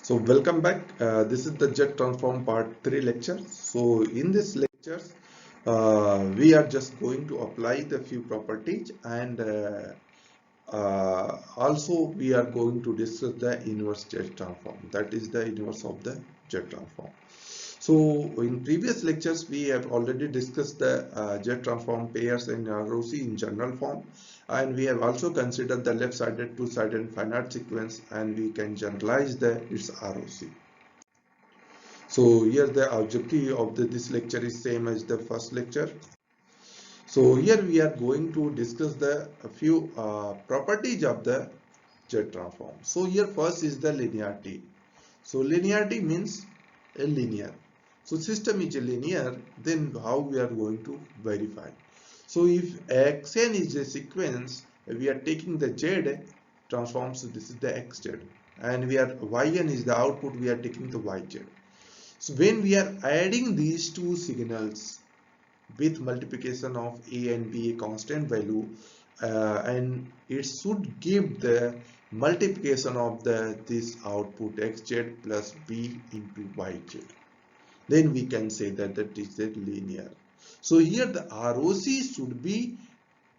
So welcome back. This is the jet transform part 3 lecture. So in this lectures, we are just going to apply the few properties and also we are going to discuss the inverse jet transform. That is the inverse of the jet transform. So in previous lectures, we have already discussed the jet transform pairs and ROC in general form, and we have also considered the left-sided, two-sided finite sequence, and we can generalize its ROC. So here the objective of this lecture is same as the first lecture. So here we are going to discuss the a few properties of the jet transform. So here first is the linearity. So linearity means a linear. So system is a linear, then how we are going to verify? So if xn is a sequence, we are taking the z transform, so this is the xz, and we are yn is the output, we are taking the yz. So when we are adding these two signals with multiplication of a and b a constant value, and it should give the multiplication of this output xz plus b into yz, then we can say that is a linear. So here the ROC should be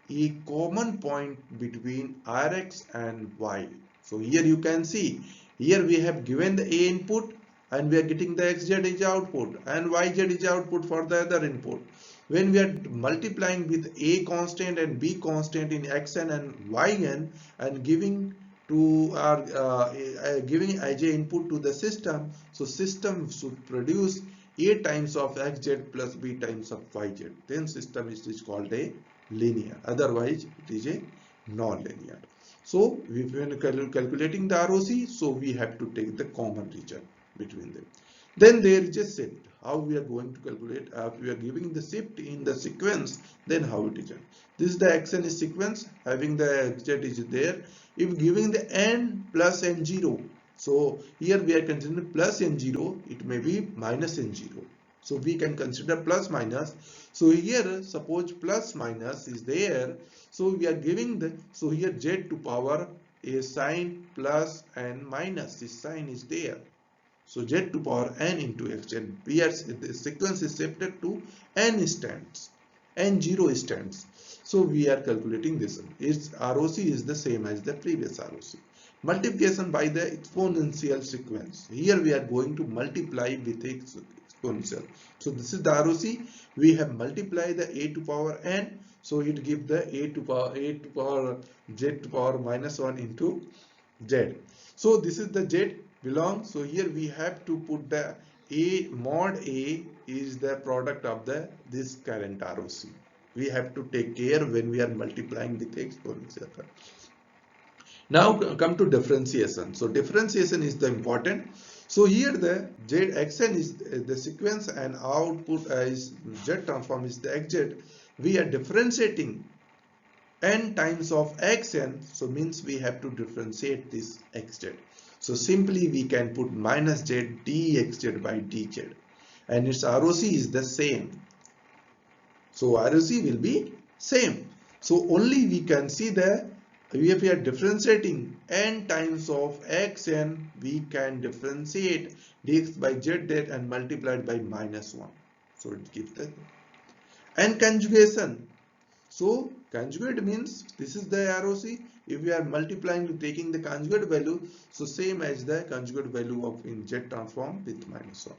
a common point between Rx and Y. So here you can see, here we have given the A input and we are getting the XZ is output and YZ is output for the other input. When we are multiplying with A constant and B constant in Xn and Yn and giving to our giving as a input to the system, so system should produce A times of xz plus b times of yz, then system is called a linear, otherwise it is a non-linear. So if we are calculating the ROC, so we have to take the common region between them. Then there is a shift. How we are going to calculate? If we are giving the shift in the sequence, then how it is? This is the xn is sequence, having the xz is there. If giving the n plus n0, so here we are considering plus n0, it may be minus n0. So we can consider plus minus. So here suppose plus minus is there. So we are giving the, so here z to power a sign plus and minus, this sign is there. So z to power n into xz, the sequence is shifted to n stands, n0 stands. So we are calculating this. Its ROC is the same as the previous ROC. Multiplication by the exponential sequence. Here we are going to multiply with exponential. So this is the ROC. We have multiplied the a to power n. So it gives the a to power z to power minus 1 into z. So this is the z belong. So here we have to put the a mod a is the product of this current ROC. We have to take care when we are multiplying with exponential. Now come to differentiation. So differentiation is the important. So here the xn is the sequence and output is z transform is the xz. We are differentiating n times of xn, so means we have to differentiate this xz. So simply we can put minus z dxz by dz, and its ROC is the same. So ROC will be same. So only we can see the, if we are differentiating n times of xn, we can differentiate dx by z and multiplied by minus 1. So it gives the, and conjugation. So conjugate means this is the ROC. If we are multiplying with taking the conjugate value, so same as the conjugate value of in Z transform with minus 1.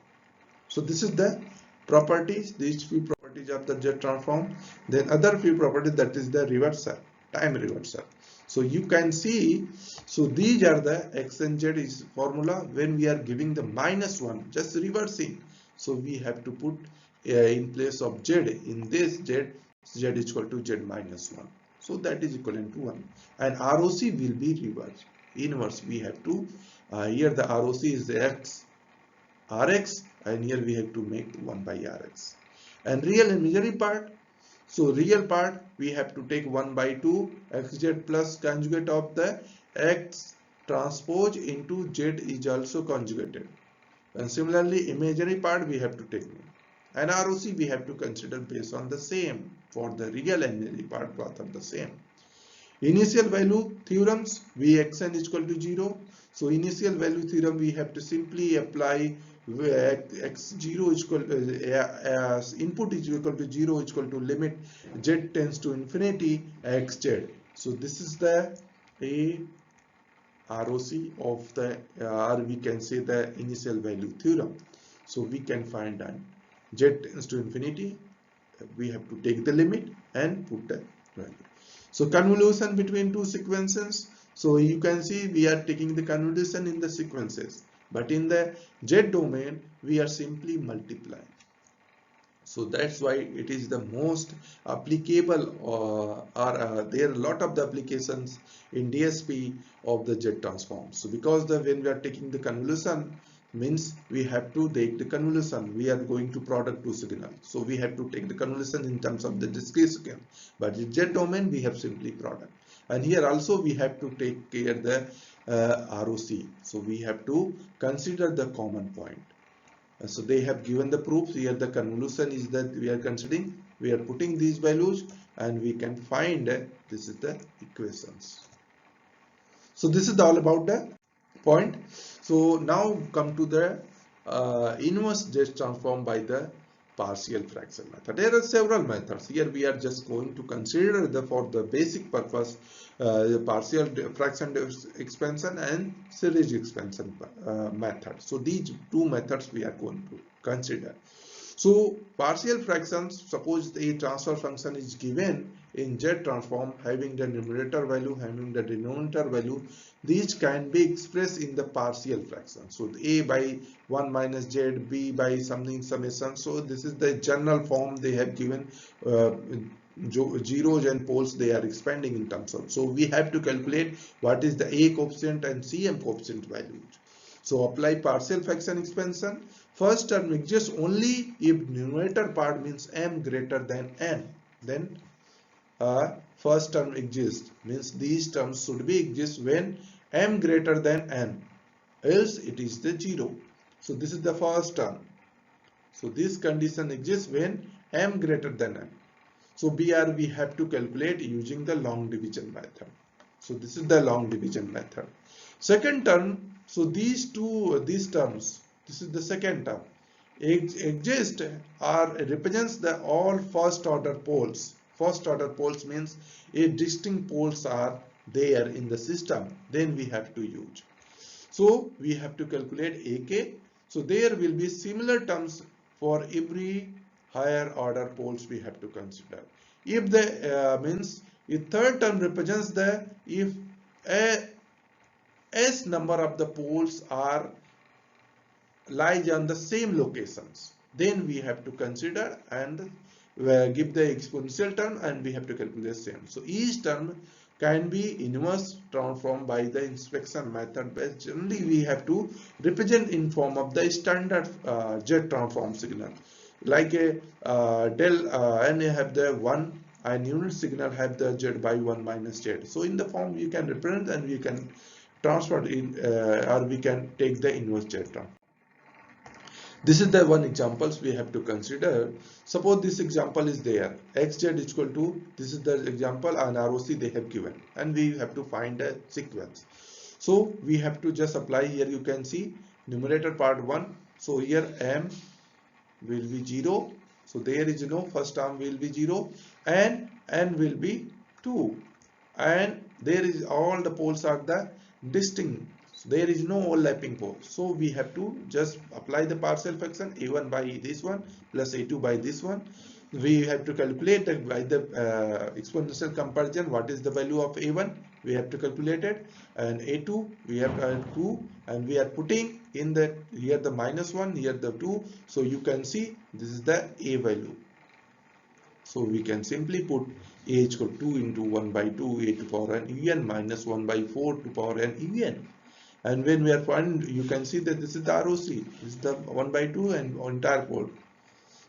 So this is the properties, these few properties of the Z transform. Then other few properties, that is the reversal, time reversal. So you can see, so these are the x and z is formula. When we are giving the minus 1, just reversing. So we have to put in place of z, in this z is equal to z minus 1. So that is equivalent to 1. And ROC will be reversed. Inverse we have to, here the ROC is the x, Rx, and here we have to make 1 by Rx. And real and imaginary part, so real part we have to take 1 by 2 xz plus conjugate of the x transpose into z is also conjugated. And similarly imaginary part we have to take, and ROC we have to consider based on the same. For the real and imaginary part, both are the same. Initial value theorems, Vxn is equal to 0. So initial value theorem, we have to simply apply x0 is equal as input is equal to 0 is equal to limit z tends to infinity xz. So this is the a ROC of the or we can say the initial value theorem. So we can find that z tends to infinity, we have to take the limit and put the value. So convolution between two sequences. So you can see we are taking the convolution in the sequences, but in the z domain we are simply multiplying. So that's why it is the most applicable there are a lot of the applications in DSP of the Z transform. So because when we are taking the convolution, means we have to take the convolution, we are going to product two signal, so we have to take the convolution in terms of the discrete sequence, but in Z domain we have simply product. And here also we have to take care the ROC, so we have to consider the common point. So they have given the proofs here. The convolution is that we are considering, we are putting these values and we can find this is the equations. So this is all about the point. So now come to the inverse Z transform by the partial fraction method. There are several methods. Here we are just going to consider for the basic purpose the partial fraction expansion and series expansion method. So these two methods we are going to consider. So partial fractions, suppose a transfer function is given in Z transform having the numerator value, having the denominator value, these can be expressed in the partial fraction. So a by 1 minus z, b by something summation. So this is the general form they have given. Zeros and poles they are expanding in terms of. So we have to calculate what is the a coefficient and cm coefficient values. So apply partial fraction expansion. First term exists only if numerator part means m greater than n. Then first term exists, means these terms should be exist when m greater than n, else it is the 0. So this is the first term. So this condition exists when m greater than n. So BR we have to calculate using the long division method. So this is the long division method. Second term, so these terms, this is the second term, exist or represents the all first order poles. First order poles means a distinct poles are there in the system, then we have to use. So we have to calculate AK. So there will be similar terms for every higher order poles we have to consider. If the means a third term represents the if a s number of the poles are lies on the same locations, then we have to consider and give the exponential term and we have to calculate the same. So each term can be inverse transformed by the inspection method, but generally we have to represent in form of the standard Z transform signal, like a del and you have the 1 and unit signal have the Z by 1 minus Z. So in the form you can represent and we can transfer in or we can take the inverse Z term. This is the one examples we have to consider. Suppose this example is there, xz is equal to, this is the example and ROC they have given, and we have to find a sequence. So we have to just apply here. You can see numerator part 1. So here m will be 0. So there is no first term will be 0 and n will be 2. And there is all the poles are the distinct. So there is no overlapping pole. So we have to just apply the partial fraction a1 by this one plus a2 by this one. We have to calculate by the exponential comparison what is the value of a1. We have to calculate it, and a2 we have 2, and we are putting in the here the -1, here the 2. So you can see this is the a value. So we can simply put a is equal to 2 into 1 by 2 a to power n en minus 1 by 4 to power n en. And when we are finding, you can see that this is the ROC, this is the 1 by 2 and entire pole.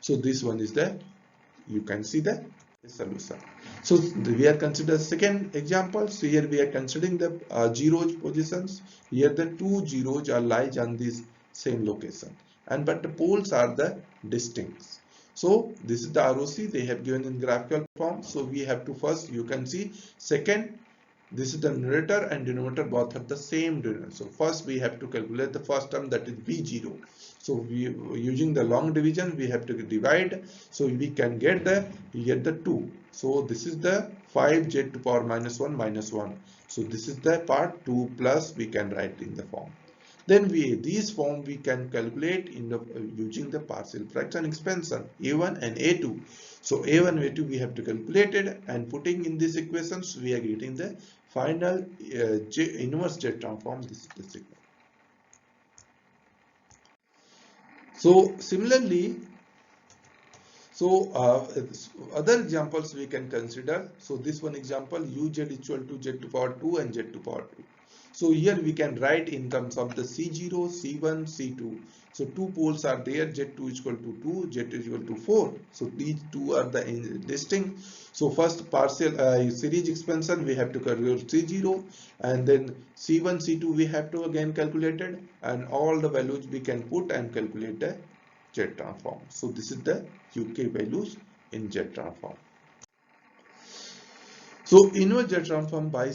So this one is the, you can see the solution. So we are considering second example. So here we are considering the zeros positions. Here the two zeros are lies on this same location, and but the poles are the distinct. So this is the ROC they have given in graphical form. So we have to first, you can see second This is the numerator and denominator both have the same denominator. So first we have to calculate the first term, that is b0. So we using the long division we have to divide. So we can get the 2. So this is the 5z to power minus 1 minus 1. So this is the part 2 plus we can write in the form. Then these form we can calculate in the using the partial fraction expansion a1 and a2. So a1 and a2 we have to calculate it, and putting in these equations we are getting the final inverse jet transform. This is the signal. So similarly, so other examples we can consider. So this one example, uz equal to z to power 2 and z to power 2. So here we can write in terms of the C0, C1, C2. So two poles are there, Z2 is equal to 2, Z is equal to 4. So these two are the distinct. So first partial series expansion we have to calculate C0, and then C1, C2 we have to again calculate it, and all the values we can put and calculate the Z transform. So this is the UK values in Z transform. So inverse Z transform by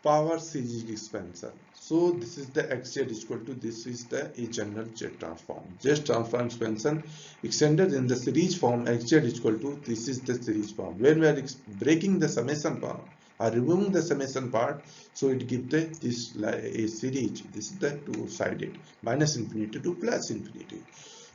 power series expansion. So this is the xz is equal to, this is the general Z transform. Z transform expansion extended in the series form, xz is equal to, this is the series form. When we are breaking the summation part or removing the summation part, so it gives this a series. This is the two-sided, minus infinity to plus infinity.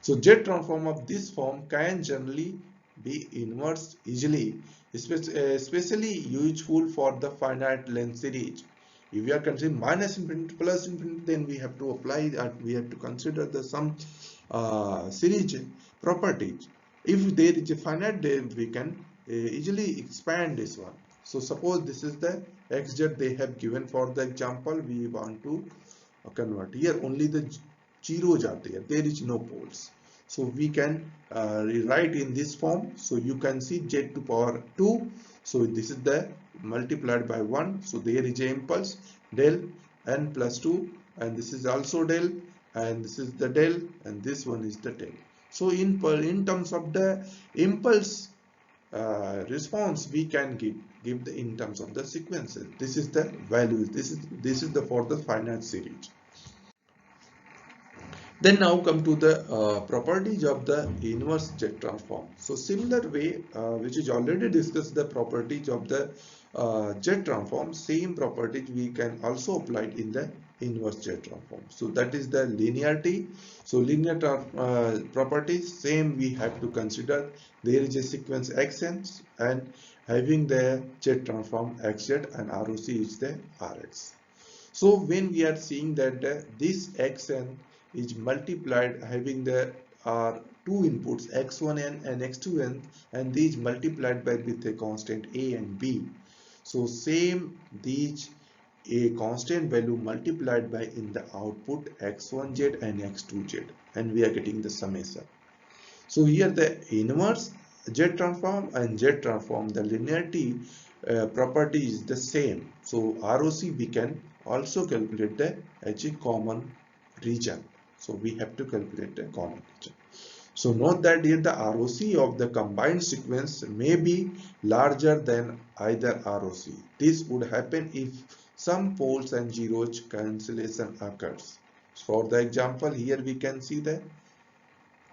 So Z transform of this form can generally be inverse easily, especially useful for the finite length series. If we are considering minus infinity to plus infinity, then we have to apply that, we have to consider the some series properties. If there is a finite, then we can easily expand this one. So suppose this is the xz they have given for the example, we want to convert. Here only the zeros are there, there is no poles. So we can rewrite in this form. So you can see z to power 2. So this is the multiplied by 1. So there is a impulse del n plus 2, and this is also del, and this is the del, and this one is the del. So in terms of the impulse response, we can give the in terms of the sequences. This is the values. This is the for the finite series. Then now come to the properties of the inverse Z transform. So similar way, which is already discussed, the properties of the Z transform, same properties we can also apply in the inverse Z transform. So that is the linearity. So linear properties, same we have to consider. There is a sequence xn and having the Z transform xz, and ROC is the Rx. So when we are seeing that this xn is multiplied, having the two inputs x1n and x2n, and these multiplied by with a constant a and b. So same these a constant value multiplied by in the output x1z and x2z, and we are getting the summation. So here the inverse Z transform and Z transform, the linearity property is the same. So ROC we can also calculate the as a common region. So we have to calculate the common region. So note that here the ROC of the combined sequence may be larger than either ROC. This would happen if some poles and zeros cancellation occurs. For the example, here we can see that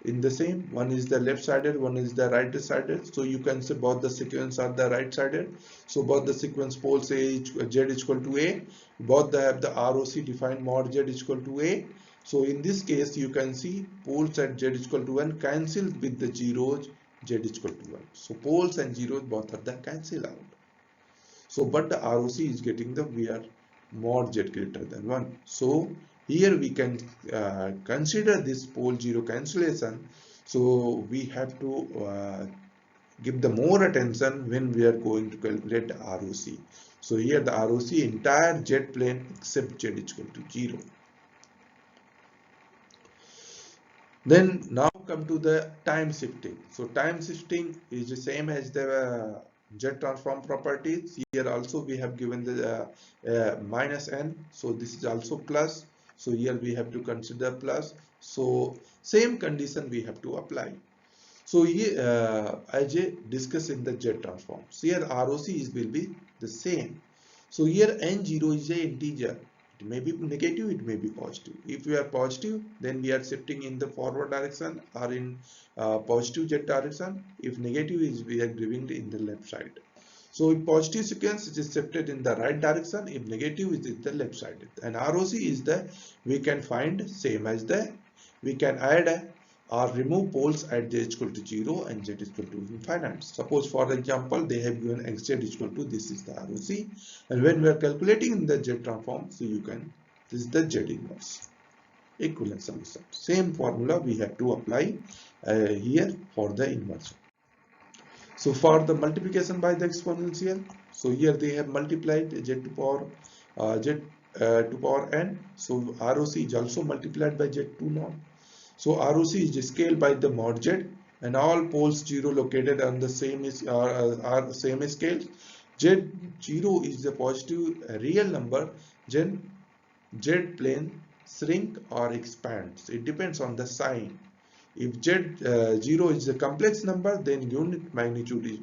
in the same, one is the left sided, one is the right sided. So you can say both the sequence are the right sided. So both the sequence poles z is equal to a, both they have the ROC defined mod z is equal to a. So in this case you can see poles at z is equal to 1 cancel with the zeros, z is equal to 1. So poles and zeros both are the cancel out. So but the ROC is getting the, we are mod z greater than 1. So here we can consider this pole zero cancellation. So we have to give the more attention when we are going to calculate the ROC. So here the ROC entire z plane except z is equal to 0. Then now come to the time shifting. So time shifting is the same as the Z transform properties. Here also we have given the minus n. So this is also plus. So here we have to consider plus. So same condition we have to apply. So here as I discussed in the Z transform. So here ROC will be the same. So here n0 is a integer. It may be negative, it may be positive. If we are positive, then we are shifting in the forward direction or in positive z direction. If negative is, we are giving in the left side. So if positive sequence, it is shifted in the right direction. If negative, is in the left side. And ROC is the, we can find same as the, we can add or remove poles at z is equal to 0 and z is equal to infinite. Suppose for example, they have given xz is equal to, this is the ROC. And when we are calculating the z transform, so you can, this is the z inverse equivalent solution. Same formula we have to apply here for the inversion. So for the multiplication by the exponential, so here they have multiplied z to power to power n. So ROC is also multiplied by z2 naught. So ROC is scaled by the mod z, and all poles 0 located on the same is are same scale. Z0 is the positive real number. Then Z plane shrink or expands. It depends on the sign. If Z0 is a complex number, then unit magnitude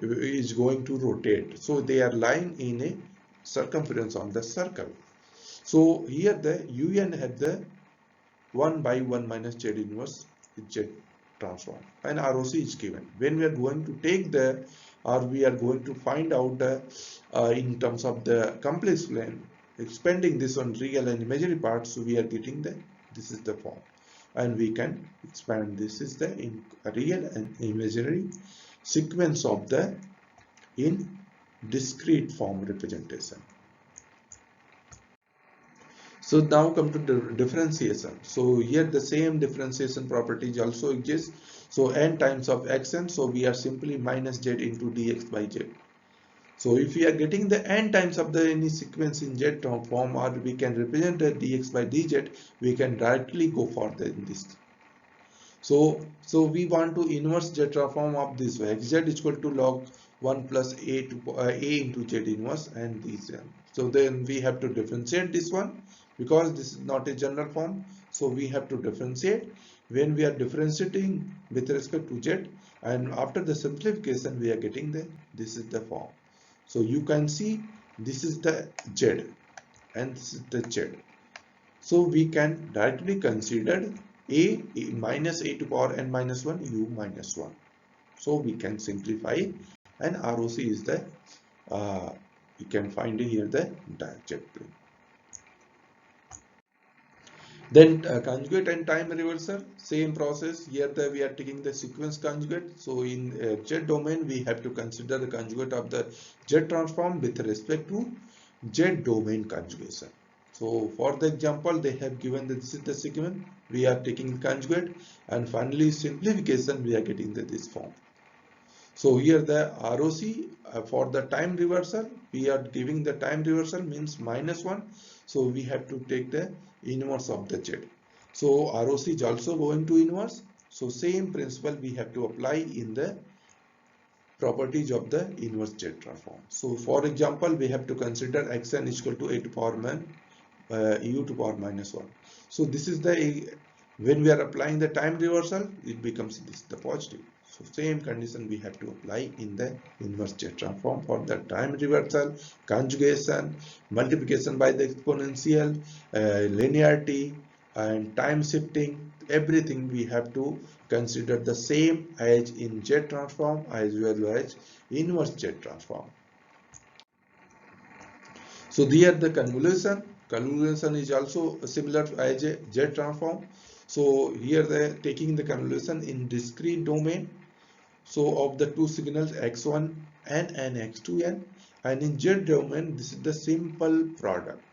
is going to rotate. So they are lying in a circumference on the circle. So here the UN had the 1 by 1 minus Z inverse Z transform, and ROC is given. When we are going to take the, or we are going to find out the in terms of the complex plane, expanding this on real and imaginary parts, so we are getting the, this is the form, and we can expand, this is the in real and imaginary sequence of the in discrete form representation. So now come to the differentiation. So here the same differentiation properties also exist. So n times of xn, so we are simply minus z into dx by z. So if we are getting the n times of the any sequence in z form, or we can represent the dx by dz, we can directly go for the this. So we want to inverse z transform of this way. Xz is equal to log 1 plus a to a into z inverse, and this one. So then we have to differentiate this one, because this is not a general form. So we have to differentiate. When we are differentiating with respect to z, and after the simplification, we are getting the, this is the form. So you can see this is the z and this is the z. So we can directly consider a minus a to power n minus 1 u minus 1. So we can simplify, and ROC is the, you can find here the z plane. Then conjugate and time reversal, same process. Here we are taking the sequence conjugate. So in z domain, we have to consider the conjugate of the z transform with respect to z domain conjugation. So for the example, they have given that this is the sequence, we are taking the conjugate, and finally simplification, we are getting this form. So here the ROC for the time reversal, we are giving the time reversal means minus 1. So we have to take the inverse of the z. So ROC is also going to inverse. So same principle we have to apply in the properties of the inverse z transform. So for example, we have to consider xn is equal to a to power u to power minus 1. So this is the, when we are applying the time reversal, it becomes this the positive. So same condition we have to apply in the inverse z transform for the time reversal, conjugation, multiplication by the exponential, linearity, and time shifting. Everything we have to consider the same as in z transform as well as inverse z transform. So here the convolution. Convolution is also similar as a z transform. So here they are taking the convolution in discrete domain. So of the two signals x1n and x2n, and in z domain this is the simple product.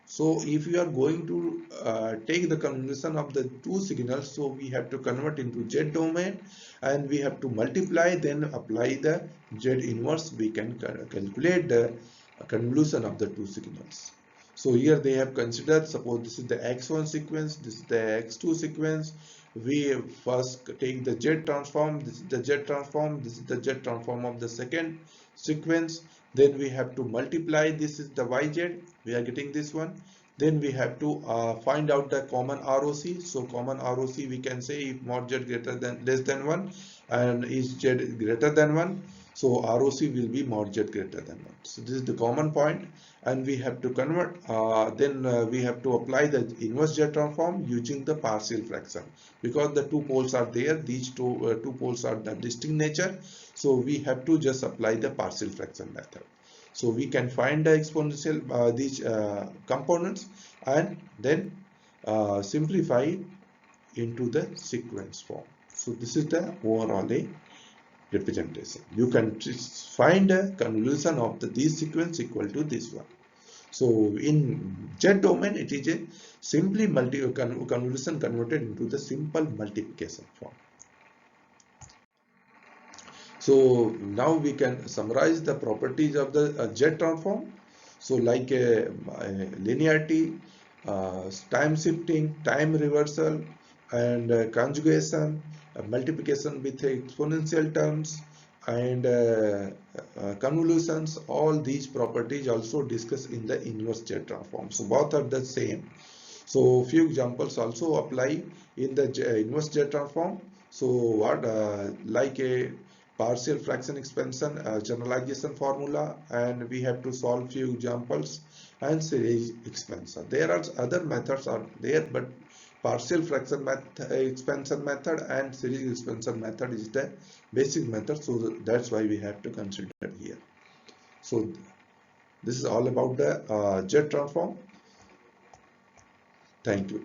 So if you are going to take the convolution of the two signals, so we have to convert into z domain, and we have to multiply, then apply the z inverse. We can calculate the convolution of the two signals. So here they have considered, suppose this is the x1 sequence, this is the x2 sequence. We first take the z transform, this is the z transform, this is the z transform of the second sequence. Then we have to multiply, this is the yz, we are getting this one. Then we have to find out the common ROC. So common ROC, we can say if mod z greater than less than 1 and is z greater than 1. So ROC will be mod z greater than 1. So this is the common point, and we have to convert, then we have to apply the inverse Z transform using the partial fraction, because the two poles are there, these two poles are the distinct nature, so we have to just apply the partial fraction method. So we can find the exponential these components and then simplify into the sequence form. So this is the overall representation. You can find a convolution of these sequence equal to this one. So in Z domain, it is a simply convolution converted into the simple multiplication form. So now we can summarize the properties of the Z transform. So like linearity, time shifting, time reversal, and conjugation, multiplication with exponential terms, and convolutions. All these properties also discussed in the inverse Z transform. So both are the same. So few examples also apply in the inverse Z transform. So what like a partial fraction expansion generalization formula, and we have to solve few examples, and series expansion. There are other methods are there, but partial fraction expansion method and series expansion method is the basic method, so that's why we have to consider here. So this is all about the Z transform. Thank you.